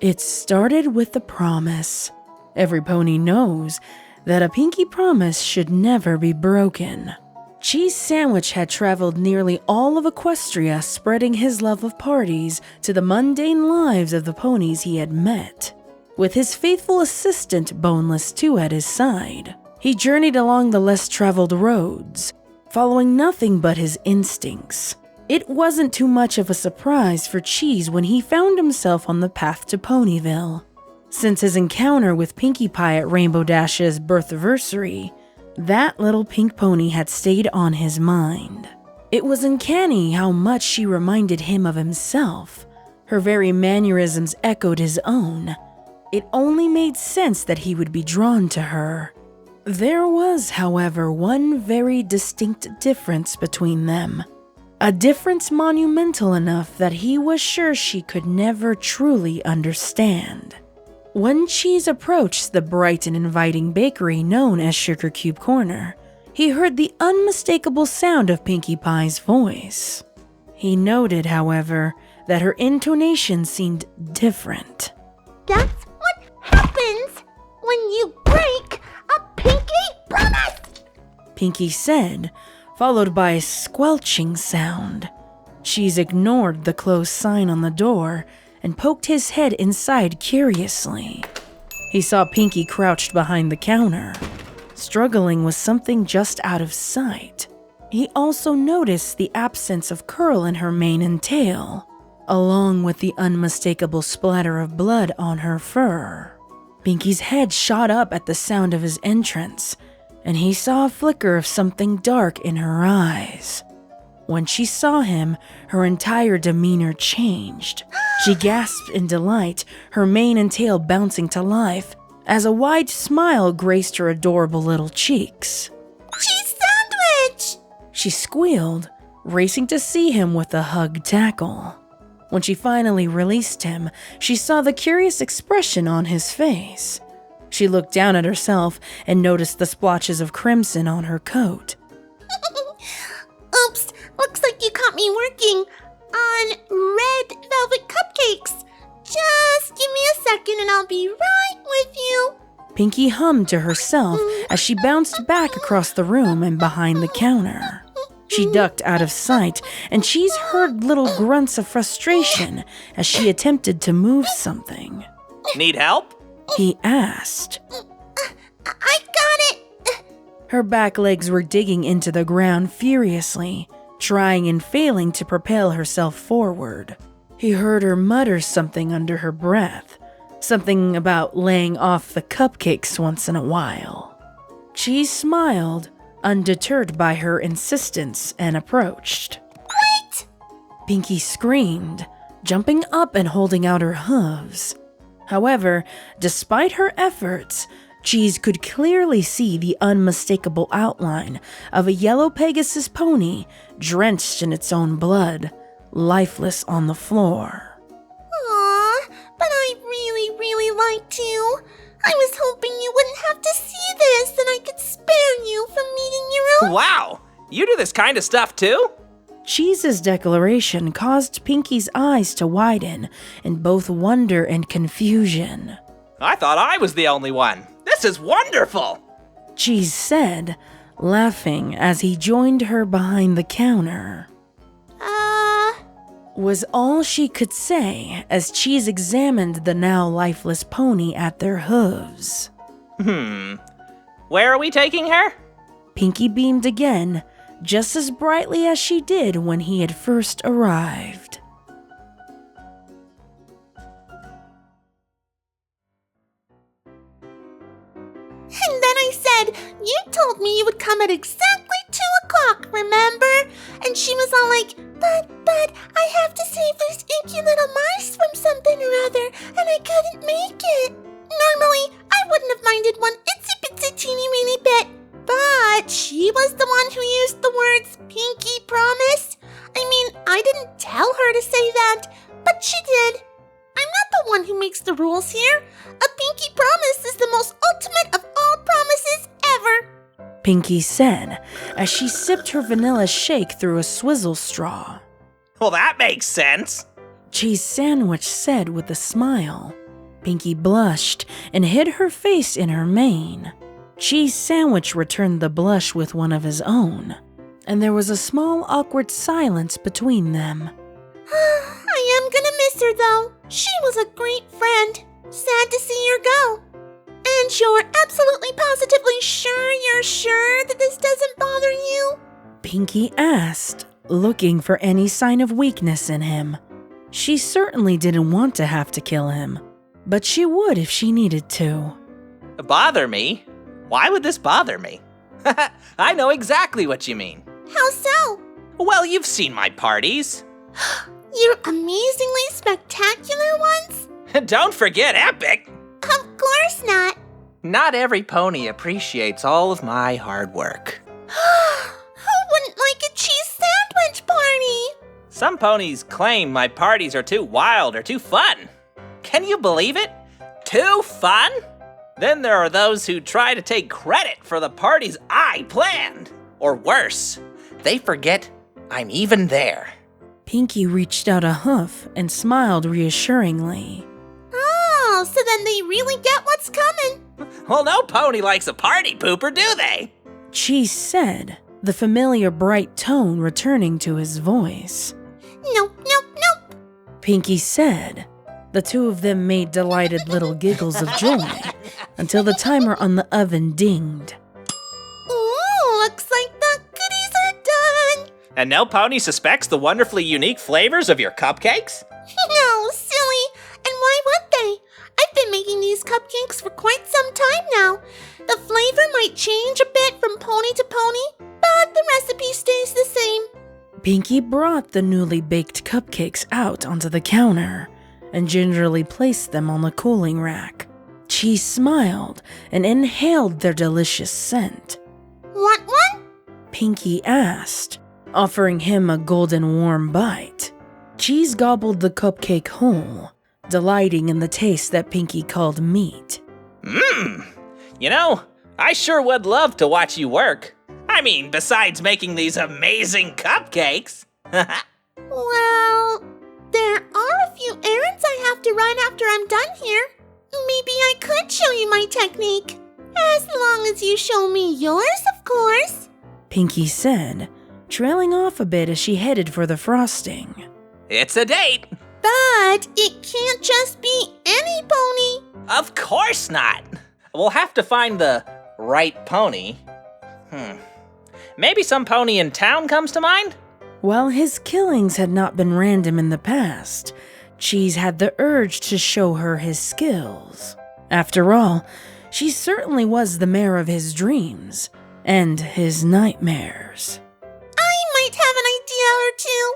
It started with a promise. Every pony knows that a pinky promise should never be broken. Cheese Sandwich had traveled nearly all of Equestria, spreading his love of parties to the mundane lives of the ponies he had met. With his faithful assistant Boneless 2 at his side, he journeyed along the less traveled roads, following nothing but his instincts. It wasn't too much of a surprise for Cheese when he found himself on the path to Ponyville. Since his encounter with Pinkie Pie at Rainbow Dash's birthversary, that little pink pony had stayed on his mind. It was uncanny how much she reminded him of himself. Her very mannerisms echoed his own. It only made sense that he would be drawn to her. There was, however, one very distinct difference between them. A difference monumental enough that he was sure she could never truly understand. When Cheese approached the bright and inviting bakery known as Sugar Cube Corner, he heard the unmistakable sound of Pinkie Pie's voice. He noted, however, that her intonation seemed different. That's what happens when you break a pinky promise, Pinkie said, followed by a squelching sound. Cheese ignored the closed sign on the door and poked his head inside curiously. He saw Pinkie crouched behind the counter, struggling with something just out of sight. He also noticed the absence of curl in her mane and tail, along with the unmistakable splatter of blood on her fur. Pinkie's head shot up at the sound of his entrance, and he saw a flicker of something dark in her eyes. When she saw him, her entire demeanor changed. She gasped in delight, her mane and tail bouncing to life, as a wide smile graced her adorable little cheeks. Cheese Sandwich! She squealed, racing to see him with a hug tackle. When she finally released him, she saw the curious expression on his face. She looked down at herself and noticed the splotches of crimson on her coat. Oops, looks like you caught me working on red velvet cupcakes. Just give me a second and I'll be right with you. Pinkie hummed to herself as she bounced back across the room and behind the counter. She ducked out of sight, and Cheese heard little grunts of frustration as she attempted to move something. Need help? He asked. I got it. Her back legs were digging into the ground furiously, trying and failing to propel herself forward. He heard her mutter something under her breath, something about laying off the cupcakes once in a while. Cheese smiled, undeterred by her insistence, and approached. Wait! Pinkie screamed, jumping up and holding out her hooves. However, despite her efforts, Cheese could clearly see the unmistakable outline of a yellow Pegasus pony drenched in its own blood, lifeless on the floor. Aw, but I really liked you. I was hoping you wouldn't have to see this and I could spare you from meeting your own— Wow! You do this kind of stuff too? Cheese's declaration caused Pinkie's eyes to widen in both wonder and confusion. I thought I was the only one. This is wonderful! Cheese said, laughing as he joined her behind the counter. Was all she could say as Cheese examined the now lifeless pony at their hooves. Where are we taking her? Pinkie beamed again, just as brightly as she did when he had first arrived. And then I said, you told me you would come at exactly 2 o'clock, remember? And she was all like, but, I have to save those inky little mice from something or other, and I couldn't make it. Normally, I wouldn't have minded one itsy-bitsy teeny-weeny bit, but she was the one who used the words pinky promise. I mean, I didn't tell her to say that, but she did. I'm not the one who makes the rules here. A pinky promise is the most ultimate of all promises ever. Pinkie said as she sipped her vanilla shake through a swizzle straw. Well, that makes sense. Cheese Sandwich said with a smile. Pinkie blushed and hid her face in her mane. Cheese Sandwich returned the blush with one of his own, and there was a small awkward silence between them. I am gonna miss her though. She was a great friend. Sad to see her go. And you're absolutely positively sure you're sure that this doesn't bother you? Pinkie asked, looking for any sign of weakness in him. She certainly didn't want to have to kill him, but she would if she needed to. Bother me? Why would this bother me? I know exactly what you mean. How so? Well, you've seen my parties. Your amazingly spectacular ones? Don't forget epic. Of course not. Not every pony appreciates all of my hard work. Who wouldn't like a cheese sandwich party? Some ponies claim my parties are too wild or too fun. Can you believe it? Too fun? Then there are those who try to take credit for the parties I planned. Or worse, they forget I'm even there. Pinkie reached out a hoof and smiled reassuringly. Oh, so then they really get what's coming. Well, no pony likes a party pooper, do they? Cheese said, the familiar bright tone returning to his voice. Nope. Pinkie said. The two of them made delighted little giggles of joy until the timer on the oven dinged. Ooh, looks like the goodies are done. And no pony suspects the wonderfully unique flavors of your cupcakes? No, silly. And why would they? I've been making these cupcakes for quite some time now. The flavor might change a bit from pony to pony, but the recipe stays the same. Pinkie brought the newly baked cupcakes out onto the counter and gingerly placed them on the cooling rack. Cheese smiled and inhaled their delicious scent. Want one? Pinkie asked, offering him a golden warm bite. Cheese gobbled the cupcake whole, delighting in the taste that Pinkie called meat. You know, I sure would love to watch you work. I mean, besides making these amazing cupcakes. Well, there are a few errands I have to run after I'm done here. Maybe I could show you my technique. As long as you show me yours, of course. Pinkie said, trailing off a bit as she headed for the frosting. It's a date. But it can't just be any pony. Of course not. We'll have to find the right pony. Maybe some pony in town comes to mind? While his killings had not been random in the past, Cheese had the urge to show her his skills. After all, she certainly was the mare of his dreams and his nightmares. I might have an idea or two.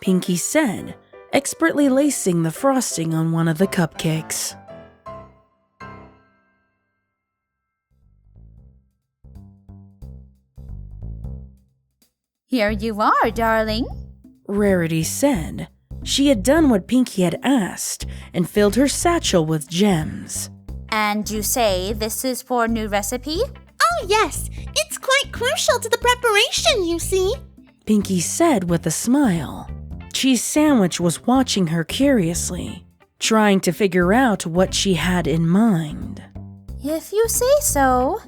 Pinkie said, expertly lacing the frosting on one of the cupcakes. Here you are, darling. Rarity said. She had done what Pinkie had asked and filled her satchel with gems. And you say this is for a new recipe? Oh yes, it's quite crucial to the preparation, you see. Pinkie said with a smile. Cheese Sandwich was watching her curiously, trying to figure out what she had in mind. If you say so.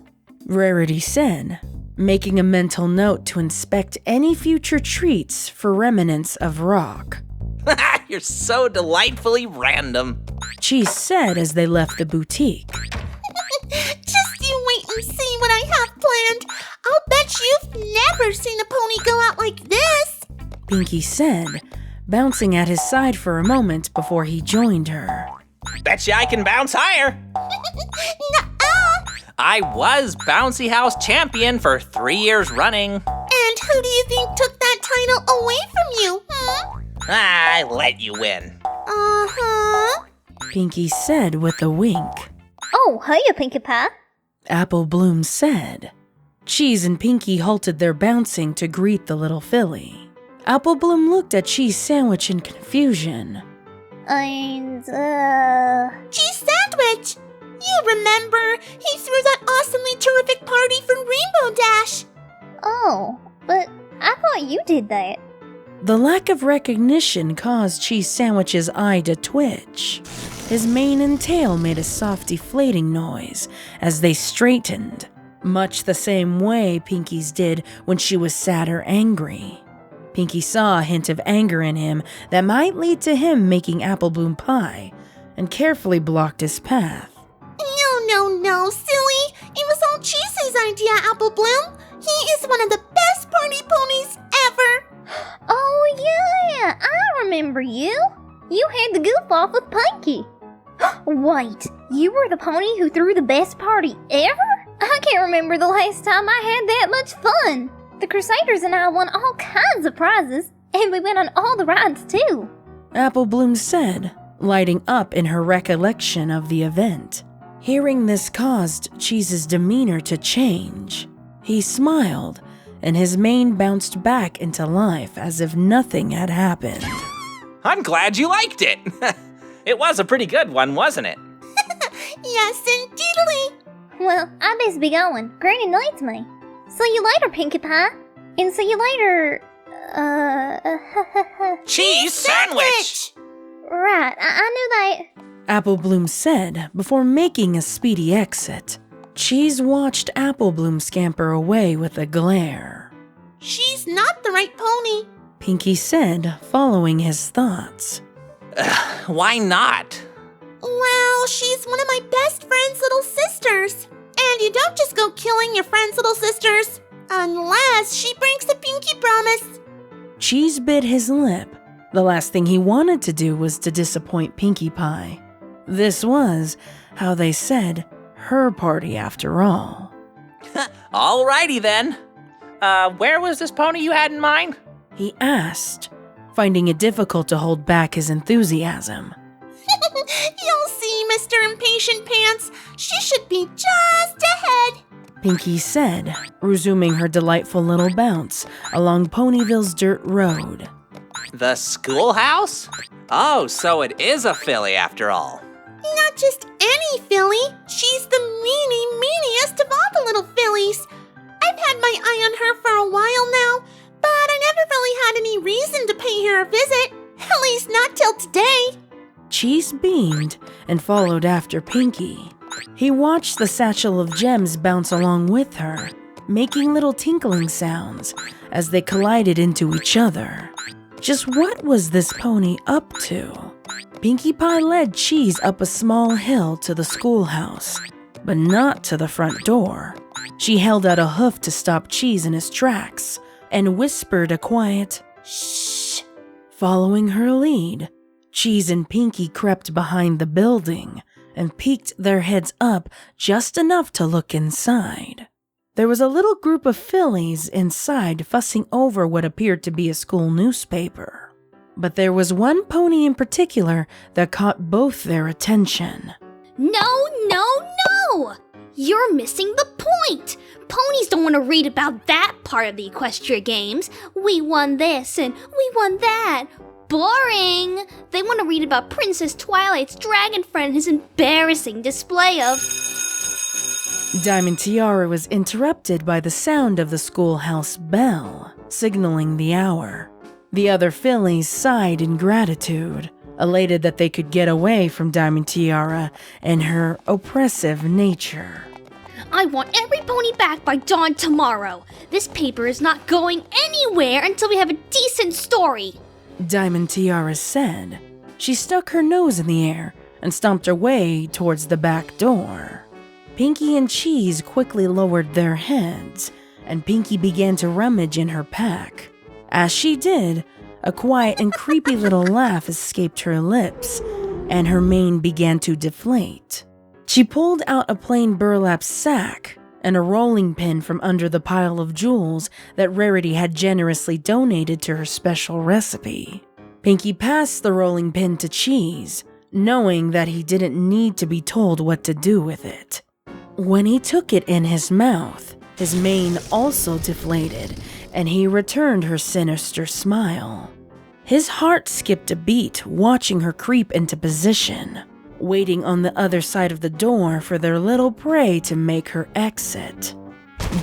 Rarity said, making a mental note to inspect any future treats for remnants of rock. You're so delightfully random. Cheese said as they left the boutique. Just you wait and see what I have planned. I'll bet you've never seen a pony go out like this. Pinkie said, bouncing at his side for a moment before he joined her. Betcha I can bounce higher. Nuh-uh. I was Bouncy House champion for 3 years running. And who do you think took that title away from you, I let you win. Uh-huh. Pinkie said with a wink. Oh, hiya, Pinkie Pie. Apple Bloom said. Cheese and Pinkie halted their bouncing to greet the little filly. Apple Bloom looked at Cheese Sandwich in confusion. Cheese Sandwich! You remember, he threw that awesomely terrific party for Rainbow Dash. Oh, but I thought you did that. The lack of recognition caused Cheese Sandwich's eye to twitch. His mane and tail made a soft deflating noise as they straightened, much the same way Pinkie's did when she was sad or angry. Pinkie saw a hint of anger in him that might lead to him making apple bloom pie, and carefully blocked his path. No, silly. It was all Cheese's idea, Apple Bloom. He is one of the best party ponies ever. Oh, yeah, I remember you. You had the goof off with Pinkie. Wait, you were the pony who threw the best party ever? I can't remember the last time I had that much fun. The Crusaders and I won all kinds of prizes, and we went on all the rides too. Apple Bloom said, lighting up in her recollection of the event. Hearing this caused Cheese's demeanor to change. He smiled, and his mane bounced back into life as if nothing had happened. I'm glad you liked it. It was a pretty good one, wasn't it? Yes, indeedly. Well, I best be going. Granny needs me. See you later, Pinkie Pie. And see you later, Cheese Sandwich! Right, I knew that. Apple Bloom said before making a speedy exit. Cheese watched Apple Bloom scamper away with a glare. She's not the right pony. Pinkie said, following his thoughts. Why not? Well, she's one of my best friend's little sisters. And you don't just go killing your friend's little sisters unless she breaks a pinky promise. Cheese bit his lip. The last thing he wanted to do was to disappoint Pinkie Pie. This was, how they said, her party after all. Alrighty then. Where was this pony you had in mind? He asked, finding it difficult to hold back his enthusiasm. You'll see, Mr. Impatient Pants. She should be just ahead. Pinkie said, resuming her delightful little bounce along Ponyville's dirt road. The schoolhouse? Oh, so it is a filly after all. Not just any filly. She's the meaniest of all the little fillies. I've had my eye on her for a while now, but I never really had any reason to pay her a visit. At least not till today. Cheese beamed and followed after Pinkie. He watched the satchel of gems bounce along with her, making little tinkling sounds as they collided into each other. Just what was this pony up to? Pinkie Pie led Cheese up a small hill to the schoolhouse, but not to the front door. She held out a hoof to stop Cheese in his tracks and whispered a quiet, "Shh." Following her lead, Cheese and Pinkie crept behind the building and peeked their heads up just enough to look inside. There was a little group of fillies inside fussing over what appeared to be a school newspaper. But there was one pony in particular that caught both their attention. No! You're missing the point! Ponies don't want to read about that part of the Equestria Games. We won this and we won that. Boring! They want to read about Princess Twilight's dragon friend and his embarrassing display of... Diamond Tiara was interrupted by the sound of the schoolhouse bell, signaling the hour. The other fillies sighed in gratitude, elated that they could get away from Diamond Tiara and her oppressive nature. I want every pony back by dawn tomorrow. This paper is not going anywhere until we have a decent story. Diamond Tiara said. She stuck her nose in the air and stomped her way towards the back door. Pinkie and Cheese quickly lowered their heads, and Pinkie began to rummage in her pack. As she did, a quiet and creepy little laugh escaped her lips, and her mane began to deflate. She pulled out a plain burlap sack and a rolling pin from under the pile of jewels that Rarity had generously donated to her special recipe. Pinkie passed the rolling pin to Cheese, knowing that he didn't need to be told what to do with it. When he took it in his mouth, his mane also deflated, and he returned her sinister smile. His heart skipped a beat watching her creep into position, waiting on the other side of the door for their little prey to make her exit.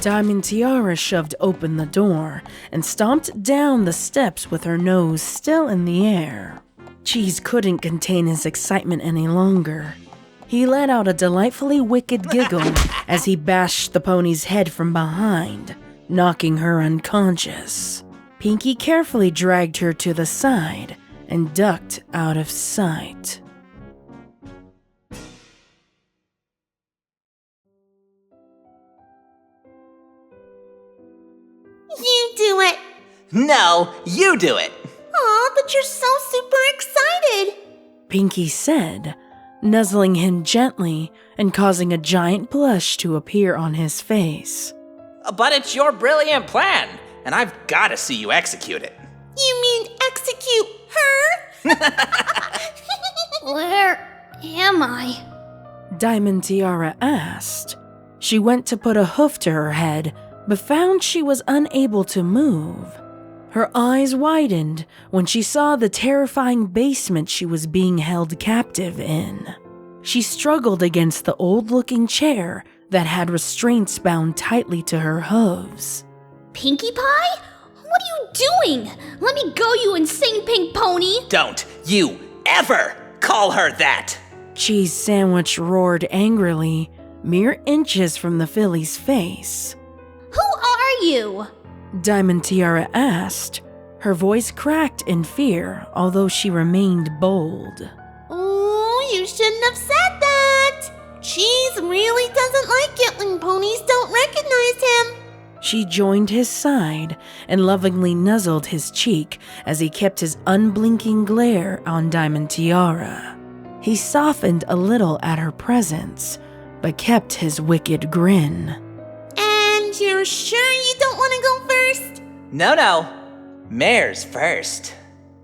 Diamond Tiara shoved open the door and stomped down the steps with her nose still in the air. Cheese couldn't contain his excitement any longer. He let out a delightfully wicked giggle as he bashed the pony's head from behind, knocking her unconscious. Pinkie carefully dragged her to the side and ducked out of sight. You do it! No, you do it! Aw, but you're so super excited! Pinkie said, nuzzling him gently and causing a giant blush to appear on his face. But it's your brilliant plan, and I've got to see you execute it. You mean execute her? Where am I? Diamond Tiara asked. She went to put a hoof to her head, but found she was unable to move. Her eyes widened when she saw the terrifying basement she was being held captive in. She struggled against the old-looking chair that had restraints bound tightly to her hooves. Pinkie Pie? What are you doing? Let me go, you insane pink pony! Don't you ever call her that! Cheese Sandwich roared angrily, mere inches from the filly's face. Who are you? Diamond Tiara asked. Her voice cracked in fear, although she remained bold. Ooh, you shouldn't have said that! Cheese really doesn't like it when ponies don't recognize him. She joined his side and lovingly nuzzled his cheek as he kept his unblinking glare on Diamond Tiara. He softened a little at her presence, but kept his wicked grin. And you're sure you don't want to go first? No. Mare's first.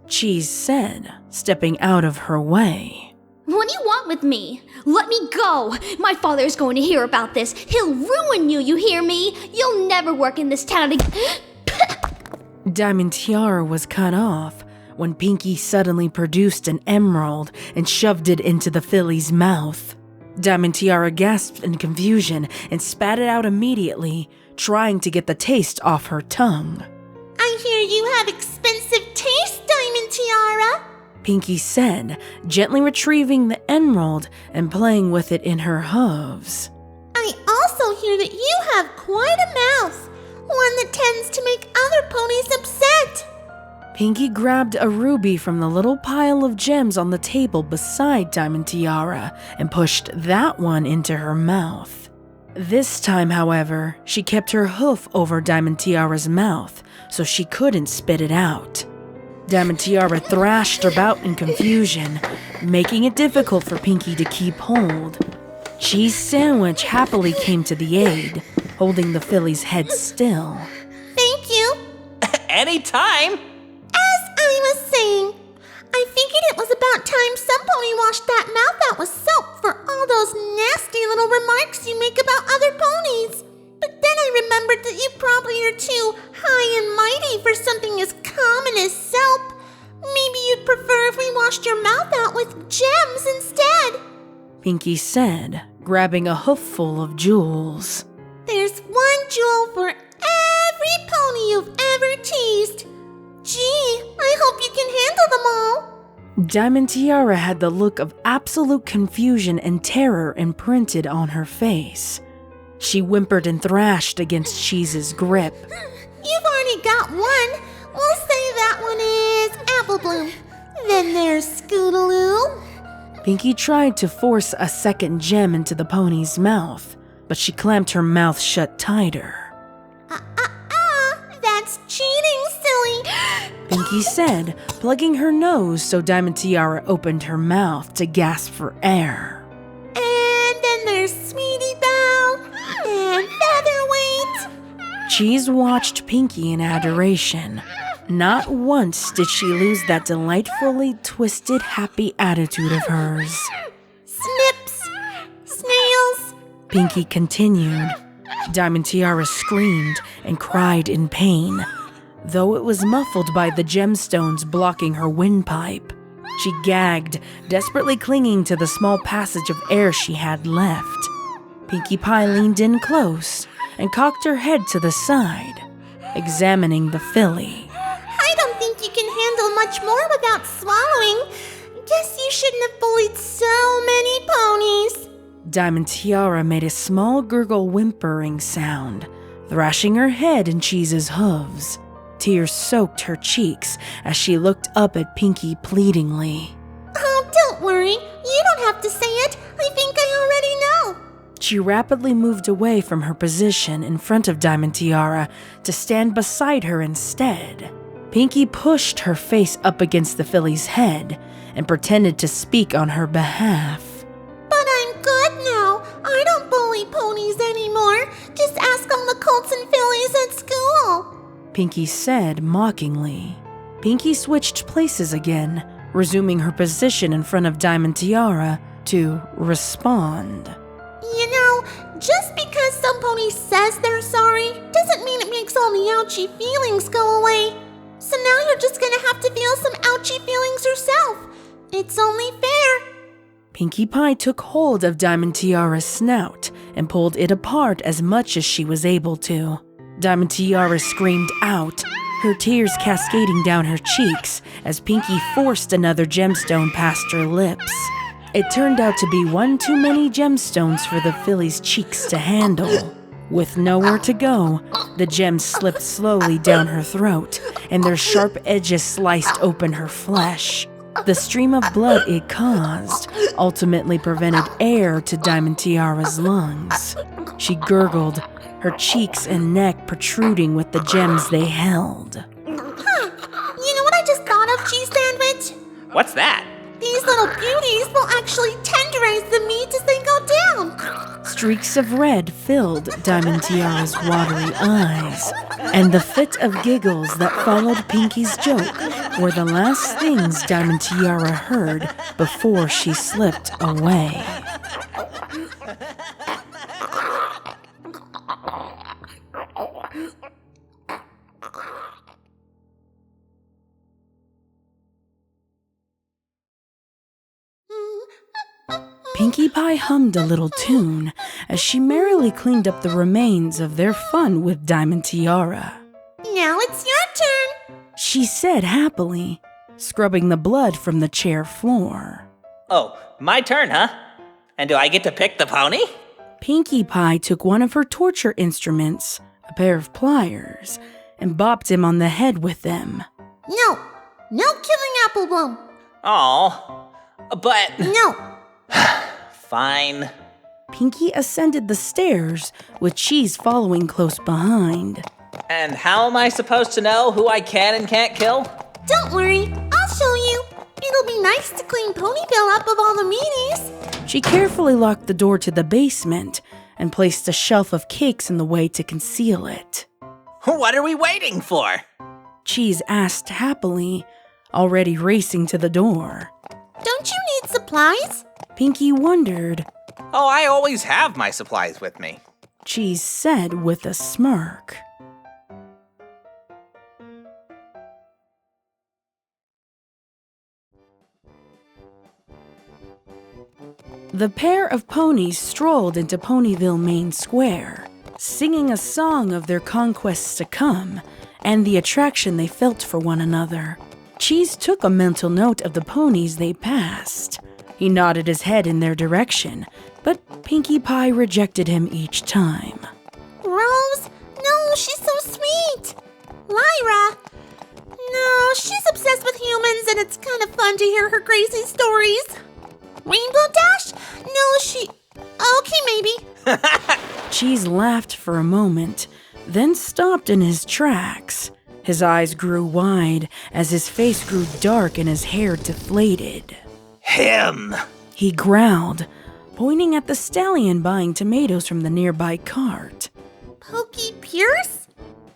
Cheese said, stepping out of her way. What do you want with me? Let me go! My father's going to hear about this. He'll ruin you, you hear me? You'll never work in this town again. Diamond Tiara was cut off when Pinkie suddenly produced an emerald and shoved it into the filly's mouth. Diamond Tiara gasped in confusion and spat it out immediately, trying to get the taste off her tongue. I hear you have expensive taste, Diamond Tiara. Pinkie said, gently retrieving the emerald and playing with it in her hooves. I also hear that you have quite a mouth, one that tends to make other ponies upset. Pinkie grabbed a ruby from the little pile of gems on the table beside Diamond Tiara and pushed that one into her mouth. This time, however, she kept her hoof over Diamond Tiara's mouth so she couldn't spit it out. Diamond Tiara thrashed about in confusion, making it difficult for Pinkie to keep hold. Cheese Sandwich happily came to the aid, holding the filly's head still. Thank you. Anytime! As I was saying, I figured it was about time some pony washed that mouth out with soap for all those nasty little remarks you make about other ponies. But then I remembered that you probably are too high and mighty for something as common as soap. Maybe you'd prefer if we washed your mouth out with gems instead. Pinkie said, grabbing a hoofful of jewels. There's one jewel for every pony you've ever teased. Gee, I hope you can handle them all. Diamond Tiara had the look of absolute confusion and terror imprinted on her face. She whimpered and thrashed against Cheese's grip. You've already got one. We'll say that one is Apple Bloom. Then there's Scootaloo. Pinkie tried to force a second gem into the pony's mouth, but she clamped her mouth shut tighter. That's cheating, silly. Pinkie said, plugging her nose so Diamond Tiara opened her mouth to gasp for air. And then there's Sweetie Belle and Featherweight. Cheese watched Pinkie in adoration. Not once did she lose that delightfully twisted, happy attitude of hers. Snips, snails. Pinkie continued. Diamond Tiara screamed and cried in pain, though it was muffled by the gemstones blocking her windpipe. She gagged, desperately clinging to the small passage of air she had left. Pinkie Pie leaned in close and cocked her head to the side, examining the filly. I don't think you can handle much more without swallowing. Guess you shouldn't have bullied so many ponies. Diamond Tiara made a small gurgle whimpering sound, thrashing her head in Cheese's hooves. Tears soaked her cheeks as she looked up at Pinkie pleadingly. Oh, don't worry. You don't have to say it. I think I already know. She rapidly moved away from her position in front of Diamond Tiara to stand beside her instead. Pinkie pushed her face up against the filly's head and pretended to speak on her behalf. But I'm good now. I don't bully ponies anymore. Just ask all the colts and fillies at school. Pinkie said mockingly. Pinkie switched places again, resuming her position in front of Diamond Tiara to respond. You know, just because some pony says they're sorry doesn't mean it makes all the ouchy feelings go away. So now you're just gonna have to feel some ouchy feelings yourself. It's only fair. Pinkie Pie took hold of Diamond Tiara's snout and pulled it apart as much as she was able to. Diamond Tiara screamed out, her tears cascading down her cheeks as Pinkie forced another gemstone past her lips. It turned out to be one too many gemstones for the filly's cheeks to handle. With nowhere to go, the gems slipped slowly down her throat, and their sharp edges sliced open her flesh. The stream of blood it caused ultimately prevented air to Diamond Tiara's lungs. She gurgled, her cheeks and neck protruding with the gems they held. You know what I just thought of, Cheese Sandwich? What's that? These little beauties will actually tenderize the meat as they go down. Streaks of red filled Diamond Tiara's watery eyes, and the fit of giggles that followed Pinkie's joke were the last things Diamond Tiara heard before she slipped away. Pinkie Pie hummed a little tune as she merrily cleaned up the remains of their fun with Diamond Tiara. Now it's your turn. She said happily, scrubbing the blood from the chair floor. Oh, my turn, huh? And do I get to pick the pony? Pinkie Pie took one of her torture instruments, a pair of pliers, and bopped him on the head with them. No killing Apple Bloom. Aw, but... No. Fine. Pinkie ascended the stairs, with Cheese following close behind. And how am I supposed to know who I can and can't kill? Don't worry, I'll show you. It'll be nice to clean Ponyville up of all the meanies. She carefully locked the door to the basement and placed a shelf of cakes in the way to conceal it. What are we waiting for? Cheese asked happily, already racing to the door. Don't you need supplies? Pinkie wondered. Oh, I always have my supplies with me. Cheese said with a smirk. The pair of ponies strolled into Ponyville Main Square, singing a song of their conquests to come and the attraction they felt for one another. Cheese took a mental note of the ponies they passed. He nodded his head in their direction, but Pinkie Pie rejected him each time. Rose? No, she's so sweet. Lyra? No, she's obsessed with humans and it's kind of fun to hear her crazy stories. Rainbow Dash? No, she... Okay, maybe. Cheese laughed for a moment, then stopped in his tracks. His eyes grew wide as his face grew dark and his hair deflated. Him! He growled, pointing at the stallion buying tomatoes from the nearby cart. Pokey Pierce?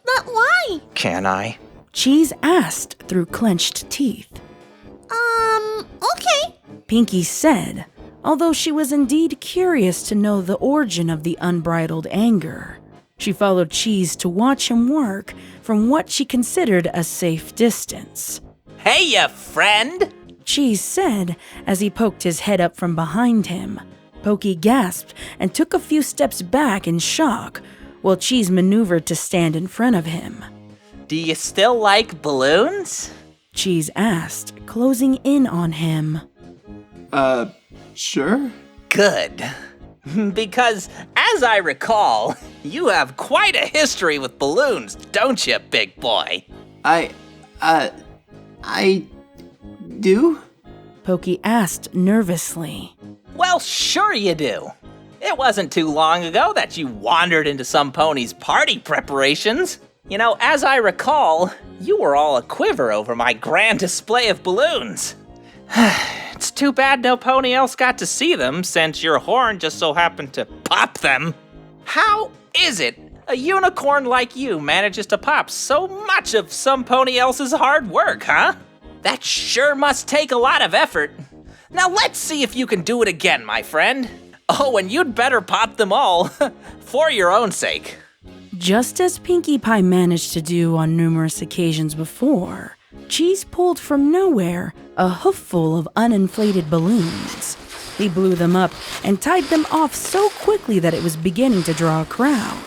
But why? Can I? Cheese asked through clenched teeth. Okay. Pinkie said, although she was indeed curious to know the origin of the unbridled anger. She followed Cheese to watch him work from what she considered a safe distance. Hey, ya friend! Cheese said as he poked his head up from behind him. Pokey gasped and took a few steps back in shock, while Cheese maneuvered to stand in front of him. Do you still like balloons? Cheese asked, closing in on him. Sure? Good. Because, as I recall, you have quite a history with balloons, don't you, big boy? I do? Pokey asked nervously. Well, sure you do. It wasn't too long ago that you wandered into some pony's party preparations. You know, as I recall, you were all a-quiver over my grand display of balloons. It's too bad no pony else got to see them, since your horn just so happened to pop them. How is it a unicorn like you manages to pop so much of some pony else's hard work, huh? That sure must take a lot of effort. Now let's see if you can do it again, my friend. Oh, and you'd better pop them all, for your own sake. Just as Pinkie Pie managed to do on numerous occasions before, Cheese pulled from nowhere a hoofful of uninflated balloons. He blew them up and tied them off so quickly that it was beginning to draw a crowd.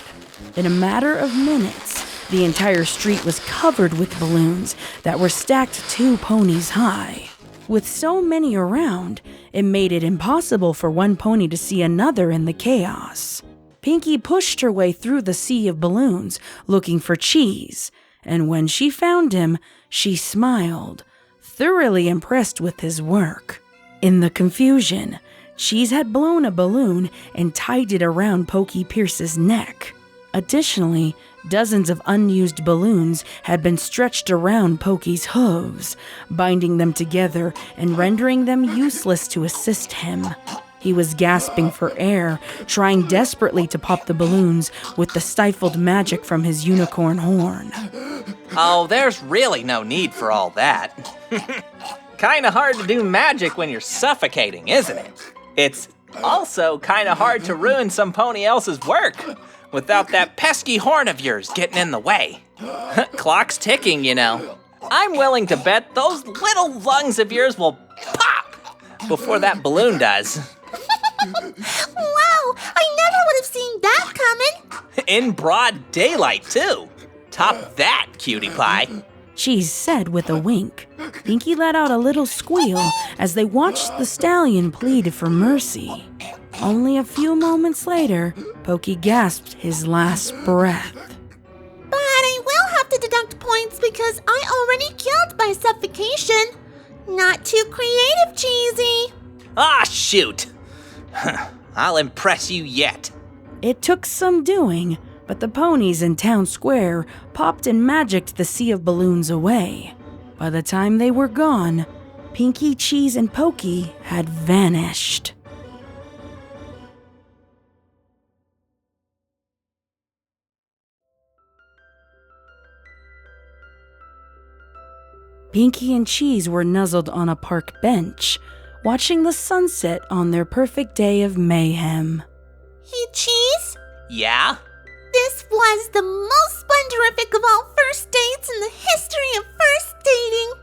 In a matter of minutes, the entire street was covered with balloons that were stacked 2 ponies high. With so many around, it made it impossible for one pony to see another in the chaos. Pinkie pushed her way through the sea of balloons, looking for Cheese, and when she found him, she smiled, thoroughly impressed with his work. In the confusion, Cheese had blown a balloon and tied it around Pokey Pierce's neck. Additionally, dozens of unused balloons had been stretched around Pokey's hooves, binding them together and rendering them useless to assist him. He was gasping for air, trying desperately to pop the balloons with the stifled magic from his unicorn horn. Oh, there's really no need for all that. Kinda hard to do magic when you're suffocating, isn't it? It's also kinda hard to ruin some pony else's work without that pesky horn of yours getting in the way. Clock's ticking, you know. I'm willing to bet those little lungs of yours will pop before that balloon does. Wow, I never would have seen that coming. In broad daylight, too. Top that, cutie pie. Cheese said with a wink. Pinkie let out a little squeal as they watched the stallion plead for mercy. Only a few moments later, Pokey gasped his last breath. But I will have to deduct points because I already killed by suffocation. Not too creative, Cheesy. Ah, shoot. I'll impress you yet. It took some doing, but the ponies in town square popped and magicked the sea of balloons away. By the time they were gone, Pinkie, Cheese, and Pokey had vanished. Pinkie and Cheese were nuzzled on a park bench, watching the sunset on their perfect day of mayhem. Hey, Cheese? Yeah? This was the most splendorific of all first dates in the history of first dating.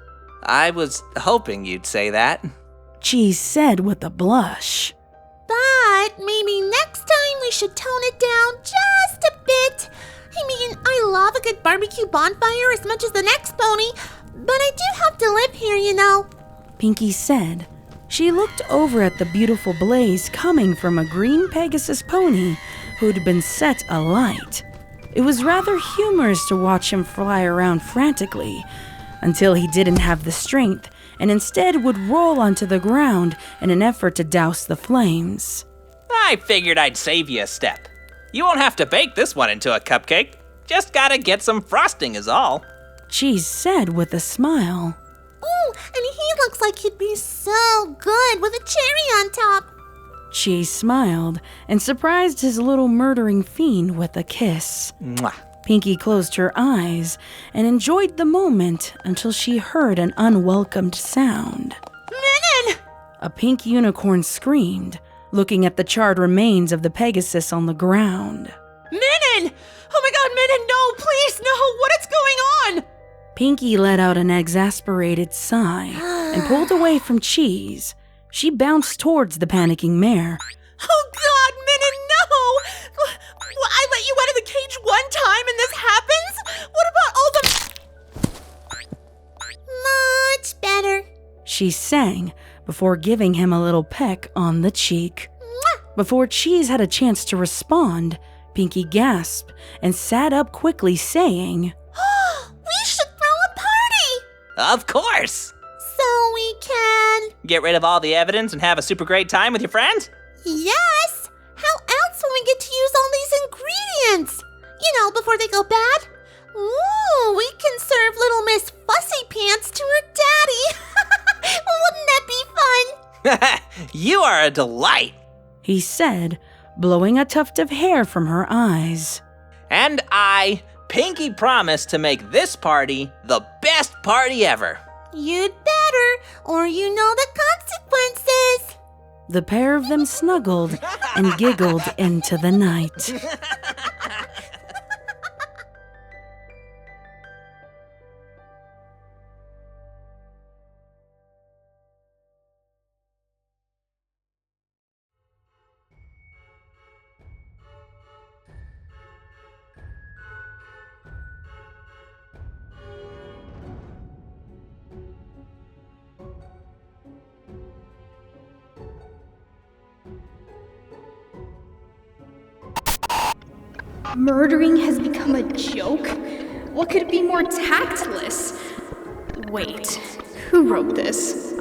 I was hoping you'd say that. Cheese said with a blush. But maybe next time we should tone it down just a bit. I mean, I love a good barbecue bonfire as much as the next pony, but I do have to live here, you know. Pinkie said. She looked over at the beautiful blaze coming from a green Pegasus pony who'd been set alight. It was rather humorous to watch him fly around frantically until he didn't have the strength and instead would roll onto the ground in an effort to douse the flames. I figured I'd save you a step. You won't have to bake this one into a cupcake. Just gotta get some frosting is all. Cheese said with a smile. Ooh, and he looks like he'd be so good with a cherry on top. Cheese smiled and surprised his little murdering fiend with a kiss. Mwah. Pinkie closed her eyes and enjoyed the moment until she heard an unwelcomed sound. Minnie! A pink unicorn screamed, looking at the charred remains of the Pegasus on the ground. Minnie! Oh my god, Minnie, no, please, no, what is going on? Pinkie let out an exasperated sigh and pulled away from Cheese. She bounced towards the panicking mare. Oh god, Minnie, no! I let you out of the cage one time and this happens? What about all the... Much better. She sang before giving him a little peck on the cheek. Mwah! Before Cheese had a chance to respond, Pinkie gasped and sat up quickly, saying, We should throw a party! Of course! So we can... Get rid of all the evidence and have a super great time with your friends? Yes! How else will we get to use all these ingredients? You know, before they go bad? Ooh, we can serve little Miss Fussy Pants to her daddy! Wouldn't that be fun? You are a delight! he said, blowing a tuft of hair from her eyes. And I, Pinkie, promise to make this party the best party ever. You'd better, or you know the consequences. The pair of them snuggled and giggled into the night. Murdering has become a joke? What could be more tactless? Wait, who wrote this?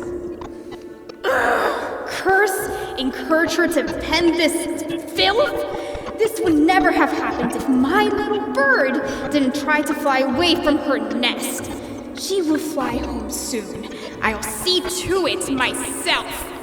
Ugh, curse, encourage her to pen this filth? This would never have happened if my little bird didn't try to fly away from her nest. She will fly home soon. I'll see to it myself.